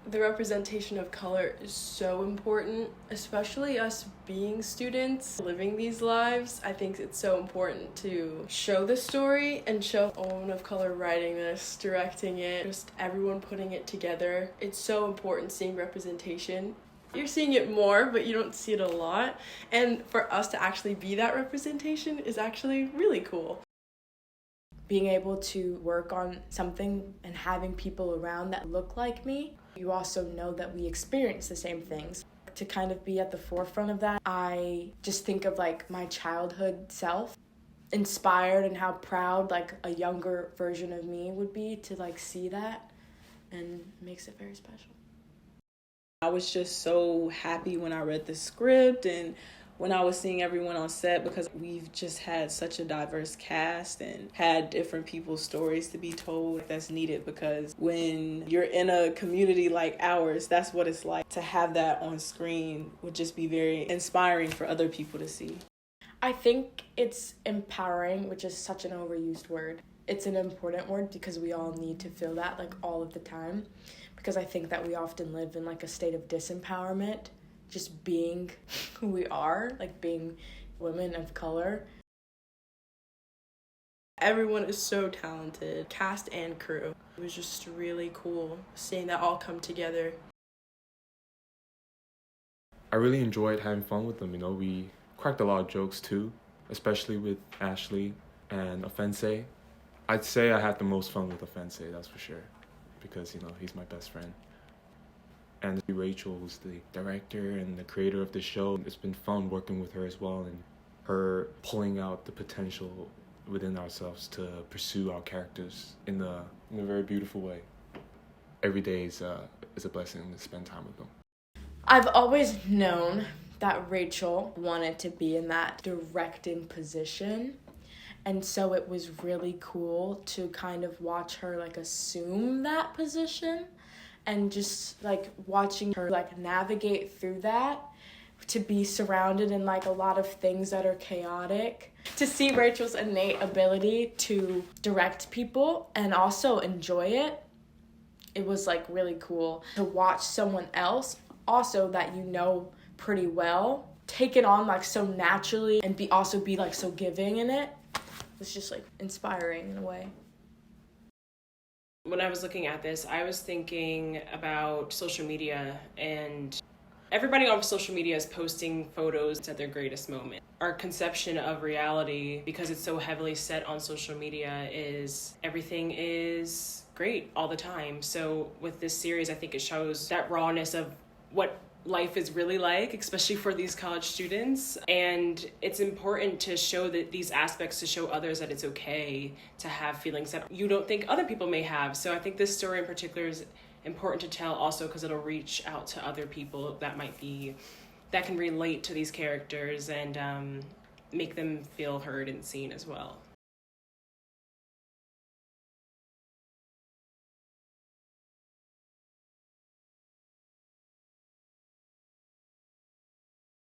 The representation of color is so important, especially us being students, living these lives. I think it's so important to show the story and show a woman of color writing this, directing it, just everyone putting it together. It's so important seeing representation. You're seeing it more, but you don't see it a lot. And for us to actually be that representation is actually really cool. Being able to work on something and having people around that look like me, you also know that we experience the same things. To kind of be at the forefront of that, I just think of like my childhood self, inspired and how proud like a younger version of me would be to like see that, and makes it very special. I was just so happy when I read the script and when I was seeing everyone on set, because we've just had such a diverse cast and had different people's stories to be told. That's needed, because when you're in a community like ours, that's what it's like. To have that on screen would just be very inspiring for other people to see. I think it's empowering, which is such an overused word. It's an important word because we all need to feel that like all of the time, because I think that we often live in like a state of disempowerment, just being who we are, like being women of color. Everyone is so talented, cast and crew. It was just really cool seeing that all come together. I really enjoyed having fun with them. We cracked a lot of jokes too, especially with Ashley and Offense. I'd say I had the most fun with Offense, that's for sure, because, he's my best friend. And Rachel, who's the director and the creator of the show, it's been fun working with her as well, and her pulling out the potential within ourselves to pursue our characters in a very beautiful way. Every day is a blessing to spend time with them. I've always known that Rachel wanted to be in that directing position, and so it was really cool to kind of watch her like assume that position. And just like watching her like navigate through that, to be surrounded in like a lot of things that are chaotic. To see Rachel's innate ability to direct people and also enjoy it, it was like really cool. To watch someone else also that you know pretty well take it on like so naturally and be like so giving in it. It's just like inspiring in a way. When I was looking at this, I was thinking about social media, and everybody on social media is posting photos at their greatest moment. Our conception of reality, because it's so heavily set on social media, is everything is great all the time. So with this series, I think it shows that rawness of what life is really like, especially for these college students. And it's important to show that these aspects, to show others that it's okay to have feelings that you don't think other people may have. So I think this story in particular is important to tell also because it'll reach out to other people that can relate to these characters and make them feel heard and seen as well.